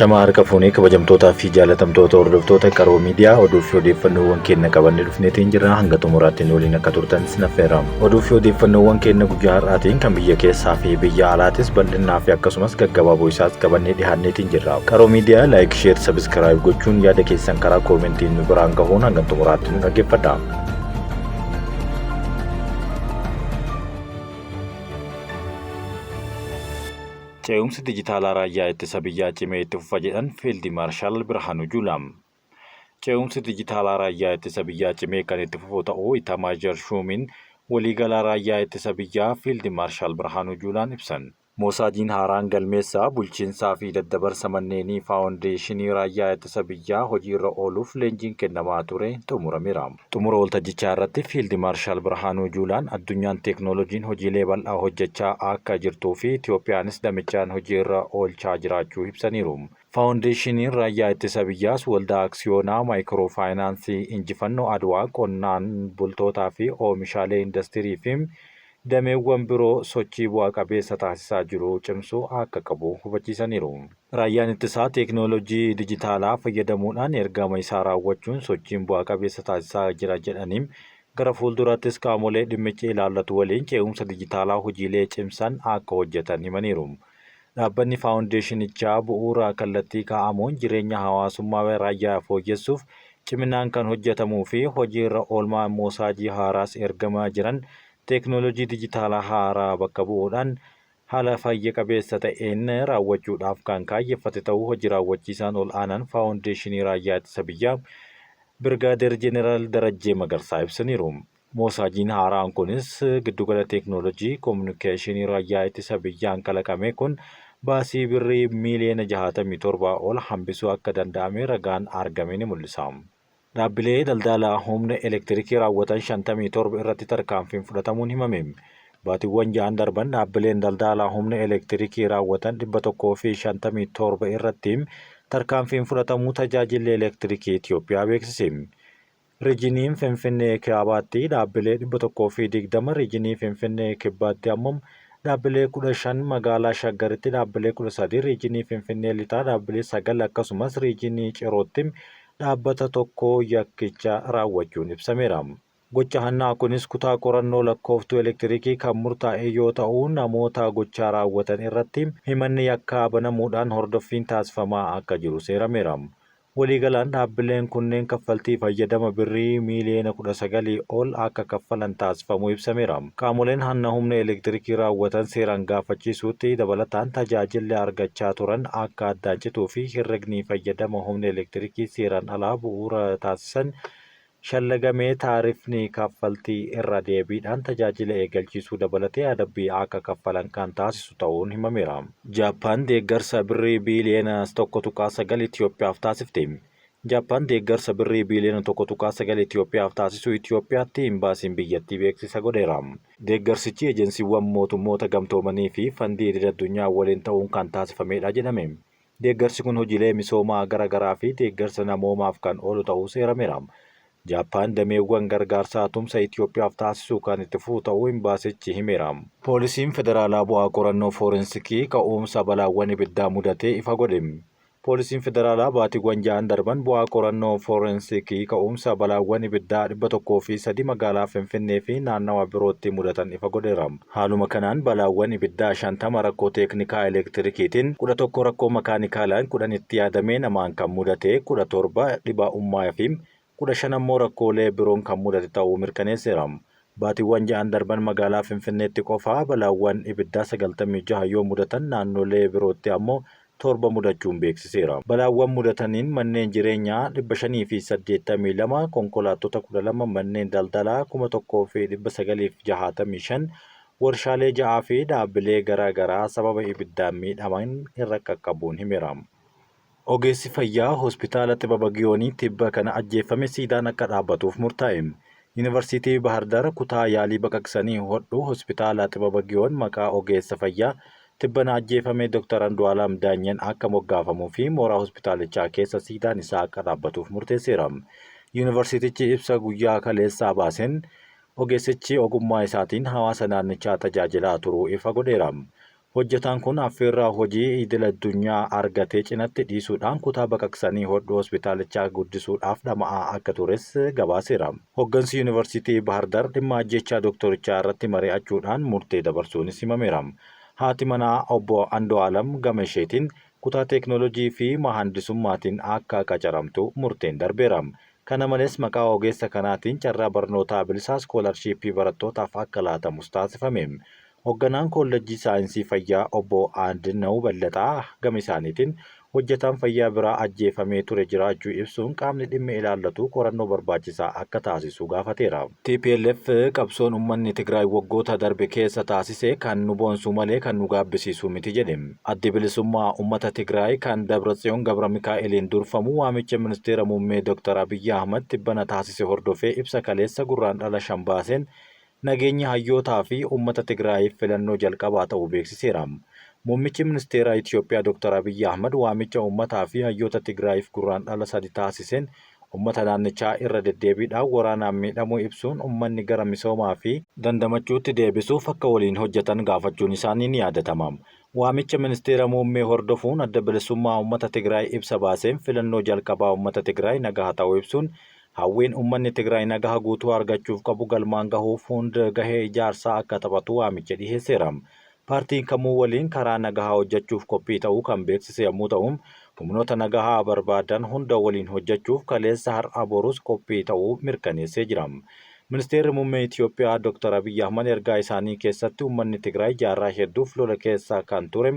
Ashama harka fuunee kabajamtootaa fi jaalatamtoota hordoftoota qaroo miidiyaa oduu fi odeeffannoowwan keenya qabannee dhufneetiin jirra hanga xumuraattiin waliin akka turtan sinaffeerra. Oduu fi odeeffannoowwan keenya guyyaa har'aatiin kan biyya keessaa fi biyya alaatis bal'inaa fi akkasumas gaggabaaboo isaas qabannee dhiyaanneetiin jirra. Qaroo miidiyaa laayik, sheer, sabiskiraayib gochuun yaada keessan karaa koomentiin nu biraan gahuun hanga xumuraattiin nu dhaggeeffadha. Ce'umsi dijitaalaa raayyaa ittisa biyyaa cimee itti fufa jedhan Fiild Maarshaal Birhaanuu Juulaa. Ce'umsi dijitaalaa raayyaa ittisa biyyaa cimee kan itti fufu ta'uu Itamaajoor Shuumiin waliigalaa raayyaa ittisa biyyaa Fiild Maarshaal Birhaanuu Juulaan ibsan. Moosaajiin haaraan galmeessaa bulchiinsaa fi daddabarsa manneenii faawundeeshinii raayyaa ittisa biyyaa hojiirra ooluuf leenjiin kennamaa ture xumurameera. Xumura waltajjichaa irratti Fiild Maarshaal Birhaanuu Juulaan addunyaan teeknooloojiin hojiilee bal'aa hojjechaa akka jirtuu fi Itiyoophiyaanis damichaan hojiirra oolchaa jiraachuu ibsaniiru. Faawundeeshiniin raayyaa ittisa biyyaas waldaa aksiyoonaa maayikiroo faayinaansii injifannoo Adwaa qonnaan bultootaa fi oomishaalee industirii fi dameewwan biroo sochii bu'aa qabeessa taasisaa jiru cimsuu akka qabu hubachiisaniiru. Raayyaan ittisaa teeknooloojii dijitaalaa fayyadamuudhaan ergama isaa raawwachuun sochiin bu'aa qabeessa taasisaa jira jedhaniin gara fuulduraattis qaamolee dhimmichi ilaallatu waliin ce'umsa dijitaalaa hojiilee cimsan akka hojjetan himaniiru. Dhaabbanni faawundeeshinichaa bu'uura kallattii kaa'amuun jireenya hawaasummaa raayyaa fooyyessuuf ciminaan kan hojjetamuu fi hojiirra oolmaa moosaajii haaraas ergamaa jiran teeknooloojii dijitaalaa haaraa bakka bu'uudhaan haala fayya qabeessa ta'een raawwachuudhaaf kan kaayyeffate ta'uu hojii raawwachiisaan ol aanaan faawundeeshinii raayyaa ittisa biyyaa Birgaadeer Jeneraal Darajjee Magarsaa ibsaniiru. Moosaajiin haaraan kunis giddugala teeknooloojii koominikeeshinii raayyaa ittisa biyyaan kalaqame kun baasii birrii miiliyoona 67 ol hambisuu akka danda'ame ragaan argame ni mul'isa. Dhaabbilee daldalaa humna elektirikii raawwatan 57 irratti tarkaanfiin fudhatamuun himame. Baatiiwwan ja'an darban dhaabbileen daldalaa humna elektirikii raawwatan 157 irratti tarkaanfiin fudhatamuu tajaajilli elektirikii Itiyoophiyaa beeksise. Riijiniin Finfinnee Kibbaatti dhaabbilee 120, riijinii Finfinnee Kibbaatti ammoo dhaabbilee 15, magaalaa Shaggaritti dhaabbilee 13, riijinii Finfinnee Lixaa dhaabbilee 9 akkasumas riijinii Cirootti dhaabbata tokko yakkicha raawwachuun ibsameera. Gocha hannaa kunis kutaa qorannoo lakkooftuu elektirikii kan murtaa'e yoo ta'u namoota gochaa raawwatan irratti himanni yakkaa banamuudhaan hordoffiin taasifamaa akka jiru seerameera. Waliigalaan dhaabbileen kunneen kaffaltii fayyadama birrii miiliyoona 19 ol akka kaffalan taasifamuu ibsameera. Qaamoleen hanna humna elektirikii raawwatan seeraan gaafachiisuutti dabalataan tajaajilli argachaa turan akka addaan cituu fi herregni fayyadama humna elektirikii seeraan alaa bu'uura taasisan shallagamee taarifni kaffaltii irra deebiidhaan tajaajila eegalchiisuu dabalatee adabbii akka kaffalan kan taasisu ta'uun himameera. Jaappaan deeggarsa birrii biiliyoona 1.9 Itiyoophiyaaf taasifte. Jaappaan deeggarsa birrii biiliyoona 1.9 Itiyoophiyaaf taasisuu Itiyoophiyaatti imbaasiin biyyattii beeksisa godheera. Deeggarsichi ejensiiwwan mootummoota gamtoomanii fi fandii idil-addunyaa waliin ta'uun kan taasifamedha jedhame. Deeggarsi kun hojiilee misoomaa garaa fi deeggarsa namoomaaf kan oolu ta'uu seerameera. Jaappaan dameewwan gargaarsaa tumsa Itiyoophiyaaf taasisuu kan itti fufu ta'uu imbaasichi himeera. Poolisiin federaalaa bu'aa qorannoo foorensikii ka'umsa balaawwan ibiddaa mudatee ifa godhe. Poolisiin federaalaa baatiiwwan ja'an darban bu'aa qorannoo foorensikii ka'umsa balaawwan ibiddaa 103 magaalaa Finfinnee fi naannawa birootti mudatan ifa godheera. Haaluma kanaan balaawwan ibiddaa 50 rakkoo teeknikaa elektirikiitiin 11 rakkoo makaanikaalaan 10 itti yaadamee namaan kan mudate 17 dhibaa'ummaa fi 15 ammoo rakkoolee biroon kan mudate ta'uu mirkaneesseera. Baatiiwwan ja'an darban magaalaa Finfinneetti qofaa balaawwan ibiddaa 96 yoo mudatan naannolee birootti ammoo 7 mudachuun beeksiseera. Balaawwan mudataniin manneen jireenyaa 582, konkolaattota 12, manneen daldalaa 1965, warshaalee 6 fi dhaabbilee garaa garaa sababa ibiddaan miidhaman irra qaqqabuun himeera. Ogeessi fayyaa hospitaala Xibaba Giyoonii tibba kana ajjeefame siidaan akka dhaabbatuuf murtaa'e. Yuunivarsiitii Bahar Dar kutaa yaalii baqaqsanii hodhu hospitaala Xibaba Giyoon maqaa ogeessa fayyaa tibbana ajjeefame Dr. Andu'aalam Daanyen akka moggaafamuu fi mooraa hospitaalichaa keessa siidaan isaa akka dhaabbatuuf murteesseera. Yuunivarsiitichi ibsa guyyaa kaleessaa baaseen ogeessichi ogummaa isaatiin hawaasa naannichaa tajaajilaa turuu ifa godheera. Hojjetaan kun affeerraa hojii idil addunyaa argatee cinatti dhiisuudhaan kutaa baqaqsanii hodhuu hospitaalichaa guddisuudhaaf dhama'aa akka tures gabaaseera. Hoggansi Yuunivarsiitii Bahar Dar dhimma ajjechaa doktorichaa irratti mari'achuudhaan murtee dabarsuunis himameera. Haati manaa obbo Andu'aalam gama isheetiin kutaa teeknooloojii fi mahandisummaatiin akka qacaramtu murteen darbeera. Kana malees maqaa ogeessa kanaatiin carraa barnootaa bilisaa iskoolarshiippii barattootaaf akka laatamus taasifame. Hogganaan Kolleejjii Saayinsii Fayyaa obbo Aandinaw Ballaxaa gama isaaniitiin hojjetaan fayyaa biraa ajjeefamee ture jiraachuu ibsuun qaamni dhimma ilaallatu qorannoo barbaachisaa akka taasisu gaafateera. TPLF qabsoon uummanni Tigraay waggoota darbe keessa taasise kan nu boonsu malee kan nu gaabbisiisu miti jedhe. Addi bilisummaa uummata Tigraay kan Dabratsiyoon Gabra Mikaa'eliin durfamu waamicha ministeera muummee Dr. Abiyyi Ahmad tibbana taasise hordofee ibsa kaleessa Gurraandhala 5 baaseen nageenya hayyootaa fi uummata Tigraayiif filannoo jalqabaa ta'uu beeksiseera. Muummichi ministeeraa Itoophiyaa Dr. Abiyyi Ahmad waamicha uummataa fi hayyoota Tigraayiif Gurraandhala 3 taasiseen uummata naannichaa irra deddeebiidhaan waraanaan miidhamuu ibsuun uummanni gara misoomaa fi dandamachuutti deebisuuf akka waliin hojjetan gaafachuun isaanii ni yaadatama. Waamicha ministeera muummee hordofuun adda bilisummaa uummata Tigraay ibsa baaseen filannoo jalqabaa uummata Tigraay nagaa ta'uu ibsuun hawwiin uummanni Tigraay nagaa guutuu argachuuf qabu galmaan gahuuf hunda gahee ijaarsaa akka taphatu waamicha dhiheesseera. Paartiin kamuu waliin karaa nagaa hojjechuuf qophii ta'uu kan beeksise yommuu ta'u, humnoota nagaa barbaadan hunda waliin hojjechuuf kaleessa har'a borus qophii ta'uu mirkaneessee jira. Ministeerri muummee Itoophiyaa Dr. Abiyyi Ahmad ergaa isaanii keessatti uummanni Tigraay jaarraa hedduuf lola keessa kan ture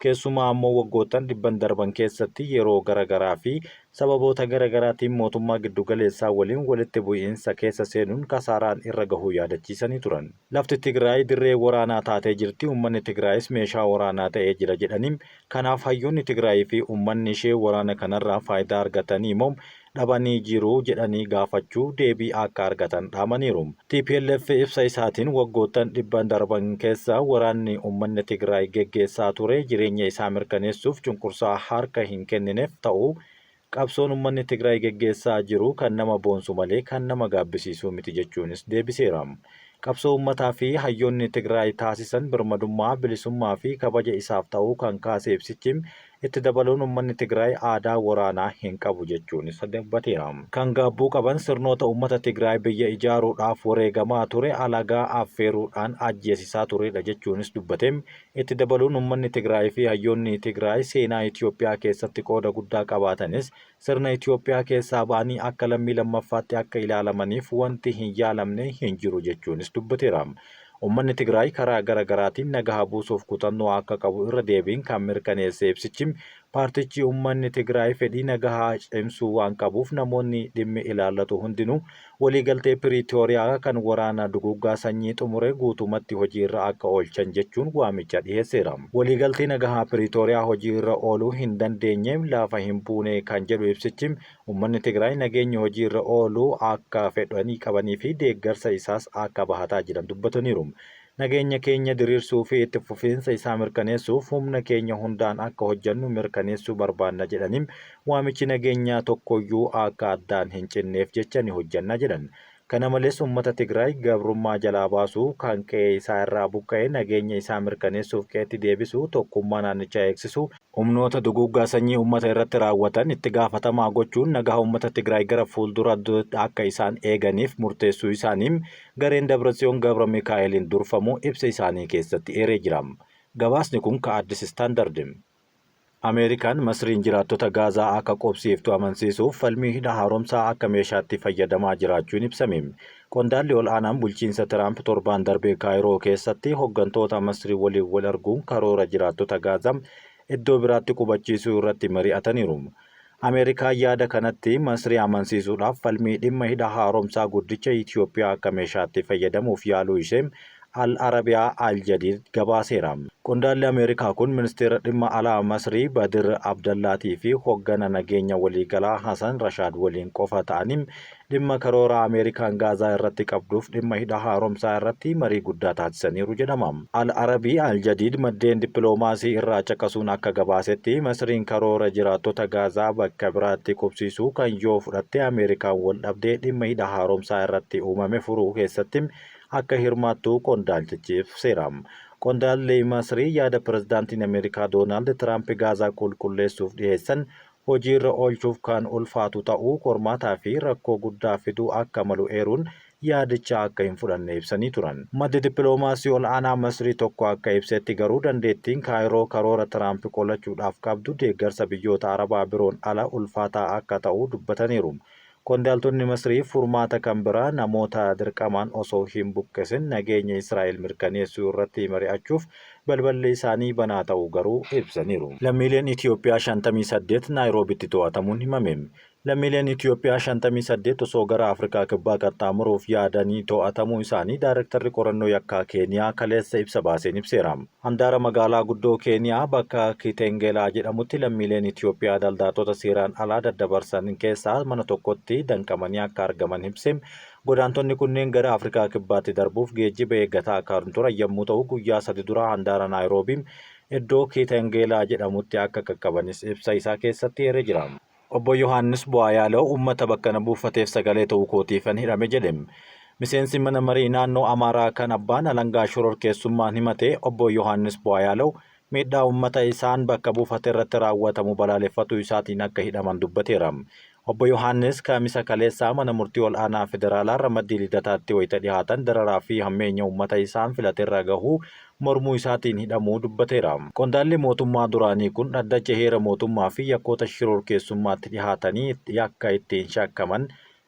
keessumaa ammoo waggoottan dhibban darban keessatti yeroo garaagaraa fi sababoota garaagaraatiin mootummaa giddugaleessaa waliin walitti bu'iinsa keessa seenuun kasaaraan irra gahuu yaadachiisanii turan. Lafti Tigraay dirree waraanaa taatee jirti, uummanni Tigraayis meeshaa waraanaa ta'ee jira jedhanii kanaaf hayyoonni Tigraay fi uummanni ishee waraana kanarraa faayidaa argatanii moo dhabanii jiru jedhanii gaafachuu deebii akka argatan dhaamaniiru. TPLF ibsa isaatiin waggoottan dhibban darban keessa waraanni uummanni Tigraay geggeessaa ture jireenya isaa mirkaneessuuf cunqursaa harka hin kennineef ta'uu qabsoon uummanni Tigraay geggeessaa jiru kan nama boonsu malee kan nama gaabbisiisu miti jechuunis deebiseera. Qabsoo uummataa fi hayyoonni Tigraay taasisan birmadummaa, bilisummaa fi kabaja isaaf ta'uu kan kaase ibsichi itti dabaluun uummanni Tigraay aadaa waraanaa hin qabu jechuunis dubbateera. Kan gaabbuu qaban sirnoota uummata Tigraay biyya ijaaruudhaaf wareegamaa ture alagaa affeeruudhaan ajjeesisaa turedha jechuunis dubbate. Itti dabaluun uummanni Tigraay fi hayyoonni Tigraay seenaa Itoophiyaa keessatti qooda guddaa qabaatanis sirna Itoophiyaa keessaa ba'anii akka lammii lammaffaatti akka ilaalamaniif wanti hin yaalamne hin jiru jechuunis dubbateera. Uummanni Tigraay karaa garaagaraatiin nagaa buusuuf kutannoo akka qabu irra deebiin kan mirkaneesse ibsichi paartichi uummanni Tigraay fedhii nagaa cimsuu waan qabuuf namoonni dhimmi ilaallatu hundinuu waliigaltee Piriitooriyaa kan waraana duguggaa sanyii xumure guutumatti hojiirra akka oolchan jechuun waamicha dhiheesseera. Waliigaltee nagaa Piriitooriyaa hojiirra ooluu hin dandeenye lafa hin buune kan jedhu ibsichi uummanni Tigraay nageenya hojiirra ooluu akka fedhanii qabanii fi deeggarsa isaas akka bahataa jiran dubbataniiru. Nageenya keenya diriirsuu fi itti fufiinsa isaa mirkaneessuuf humna keenya hundaan akka hojjennu mirkaneessuu barbaanna jedhaniin waamichi nageenyaa tokkoyyuu akka addaan hin cinneef jecha ni hojjenna jedhan. Kana malees uummata Tigraay gabrummaa jalaa baasuu kan qe'ee isaa irraa buqqa'e nageenya isaa mirkaneessuuf qe'eetti deebisuu tokkummaa naannichaa eegsisuu humnoota duguggaa sanyii uummata irratti raawwatan itti gaafatamaa gochuun nagaa uummata Tigraay gara fuuldura akka isaan eeganiif murteessuu isaaniin gareen Dabratsiyoon Gabra Mikaa'eliin durfamu ibsa isaanii keessatti eeree jira. Gabaasni kun Addis Istaandard. Ameerikaan Masriin jiraattota Gaazaa akka qobsiiftu amansiisuuf falmii hidha haaromsaa akka meeshaatti fayyadamaa jiraachuun ibsame. Qondaalli ol aanaan bulchiinsa Tiraamp torbaan darbee Kaayiroo keessatti hoggantoota Masrii waliin wal arguun karoora jiraattota Gaazaa iddoo biraatti qubachiisuu irratti mari'ataniiru. Ameerikaan yaada kanatti Masrii amansiisuudhaaf falmii dhimma hidha haaromsaa guddicha Itoophiyaa akka meeshaatti fayyadamuuf yaaluu ishee Al-Arabiyaa Al-Jadiid gabaaseera. Qondaalli Ameerikaa kun ministeera dhimma alaa Masrii Badir Abdallaatii fi hoggana nageenya waliigalaa Hasan Rashaad waliin qofa ta'anii dhimma karoora Ameerikaan Gaazaa irratti qabduuf dhimma hidha haaromsaa irratti marii guddaa taasisaniiru jedhama. Al-Arabii Al-Jadiid maddeen dippiloomaasii irraa caqasuun akka gabaasetti Masriin karoora jiraattota Gaazaa bakka biraatti qubsiisuu kan yoo fudhatte Ameerikaan wal dhabdee dhimma hidha haaromsaa irratti uumame furuu keessatti akka hirmaattu qondaaltichi ibseera. Qondaalli Masrii yaada pirezidaantiin Ameerikaa Doonaald Tiraamp Gaazaa qulqulleessuuf dhiyeessan hojiirra oolchuuf kan ulfaatu ta'uu qormaataa fi rakkoo guddaa fiduu akka malu eeruun yaadicha akka hin fudhanne ibsanii turan. Maddi dippiloomaasii ol'aanaa Masrii tokko akka ibsetti garuu dandeettiin Kaayiroo karoora Tiraamp qolachuudhaaf qabdu deeggarsa biyyoota Arabaa biroon ala ulfaataa akka ta'u dubbataniiru. Qondaaltonni Masrii furmaata kan biraa namoota dirqamaan osoo hin buqqisin nageenya Israa'el mirkaneessuu irratti mari'achuuf balballi isaanii banaa ta'uu garuu ibsaniiru. Lammiileen Itiyoophiyaa 58 Naayiroobitti to'atamuun himame. Lammiileen Itiyoophiyaa 58 osoo gara Afrikaa kibbaa qaxxaamuruuf yaadanii to'atamuu isaanii Daayirektarri qorannoo yakkaa Keeniyaa kaleessa ibsa baaseen ibseera. Handaara magaalaa guddoo Keeniyaa bakka Kitengelaa jedhamutti lammiileen Itiyoophiyaa daldaltoota seeraan alaa daddabarsan keessaa mana tokkotti danqamanii akka argaman ibse. Godaantonni kunneen gara Afrikaa kibbaatti darbuuf geejjiba eeggataa akka turan yommuu ta'u guyyaa 3 dura handaara Naayiroobii iddoo Kitengelaa jedhamutti akka qaqqabanis ibsa isaa keessatti eeree jira. Obbo Yohaannis Bu'aayaaloo uummata bakka na buufateef sagalee ta'uu kootiifan hidhame jedhe. Miseensi mana marii naannoo Amaaraa kan abbaan alangaa shororkeessummaan himate obbo Yohaannis Bu'aayaaloo miidhaa uummata isaan bakka buufate irratti raawwatamu balaaleffatuu isaatiin akka hidhaman dubbateera. Obbo Yohaannis kamisa kaleessaa mana murtii ol'aanaa federaalaa Ramaddii Lidataatti wayita dhihaatan dararaa fi hammeenya uummata isaan filateerra gahuu mormuu isaatiin hidhamuu dubbateera. Qondaalli mootummaa duraanii kun dhaddacha heera mootummaa fi yakkoota shororkeessummaatti dhihaatanii yakka ittiin shakkaman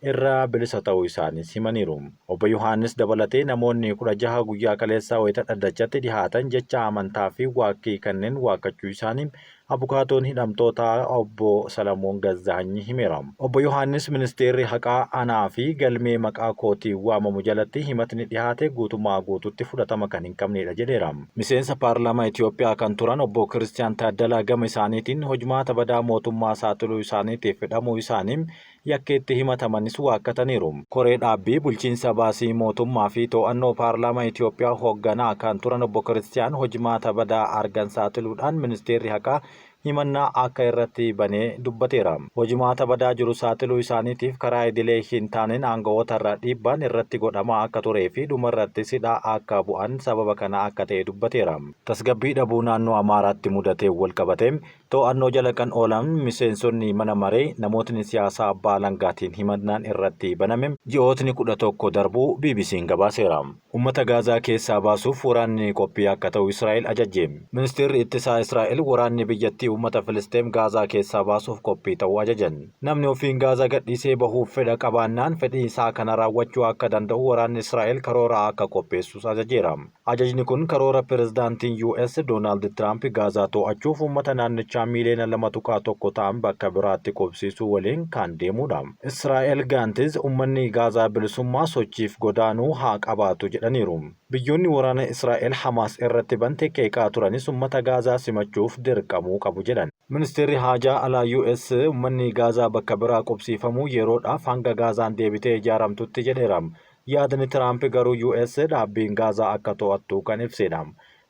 irraa bilisa ta'uu isaanis himaniiru. Obbo Yohaannis dabalatee namoonni 16 guyyaa kaleessaa wayita dhaddachatti dhihaatan jecha amantaa fi waaqii kanneen waaqachuu isaanii abukaatoon hidhamtoota obbo Salamoon Gazzaanyi himeera. Obbo Yohaannis ministeerri haqaa anaa fi galmee maqaa kootii waamamu jalatti himatni dhihaate guutumaa guututti fudhatama kan hin qabnedha jedheera. Miseensa paarlaamaa Itiyoophiyaa kan turan obbo Kiristiyaan Taaddalaa gama isaaniitiin hojimaata badaa mootummaa saaxiluu isaaniitiif hidhamuu isaanii yakka itti himatamanis waakkataniiru. Koree dhaabbii bulchiinsa baasii mootummaa fi to'annoo paarlaamaa Itiyoophiyaa hoogganaa kan turan obbo Kiristiyaan hojimaata badaa argan saaxiluudhaan ministeerri haqaa himannaa akka irratti banee dubbateera. Hojimaata badaa jiru saaxiluu isaaniitiif karaa idilee hin taaneen aangawoota irraa dhiibbaan irratti godhamaa akka turee fi dhumarratti hidhaa akka bu'an sababa kana akka ta'e dubbateera. Tasgabbii dhabuu naannoo Amaaraatti mudatee wal qabatee to'annoo jala kan oolan miseensonni mana maree namootni siyaasaa abbaa alangaatiin himannaan irratti baname ji'ootni 11 darbuu BBC'n gabaaseera. Uummata Gaazaa keessaa baasuuf waraanni qophii akka ta'u Israa'el ajajje. Ministeerri ittisaa Israa'el waraanni biyyattii uummata Filisxeem Gaazaa keessaa baasuuf qophii ta'uu ajajan. Namni ofiin Gaazaa gadhiisee bahuuf fedha qabaannaan fedhii isaa kana raawwachuu akka danda'u waraanni Israa'el karoora akka qopheessus ajajeera. Ajajni kun karoora pirezidaantiin US Doonaald Tiraamp Gaazaa to'achuuf uummata naannichaa miiliyoona 2.1 ta'an bakka biraatti qubsiisuu waliin kan deemudha. Israa'el gaantis uummanni Gaazaa bilisummaa sochiif godaanuu haa qabaatu jedhaniiru. Biyyoonni waraana Israa'el Hamaas irratti bante qeeqaa turanis uummata Gaazaa simachuuf dirqamuu qabu jedhan. Ministeerri haajaa alaa US uummanni Gaazaa bakka biraa qubsiifamuu yeroodhaaf hanga Gaazaan deebitee ijaaramtutti jedheera. Yaadni Tiraamp garuu US dhaabbiin Gaazaa akka to'attu kan ibsedha.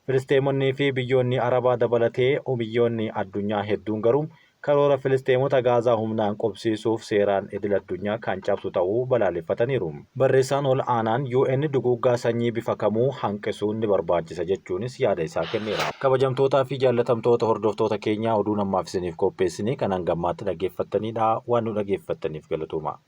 Filisxeemonnii fi biyyoonni Arabaa dabalatee biyyoonni addunyaa hedduun garuu karoora Filisxeemota Gaazaa humnaan qubsiisuuf seeraan idil addunyaa kan cabsu ta'uu balaaleffataniiru. Barreessaan ol aanaan UN duguuggaa sanyii bifa kamuu hanqisuun ni barbaachisa jechuunis yaada isaa kenneera. Kabajamtootaa fi jaallatamtoota hordoftoota keenyaa oduu namaaf isiniif qopheessinee kan hangammaatti dhaggeeffattanidha. Waan nu dhaggeeffattaniif galatooma.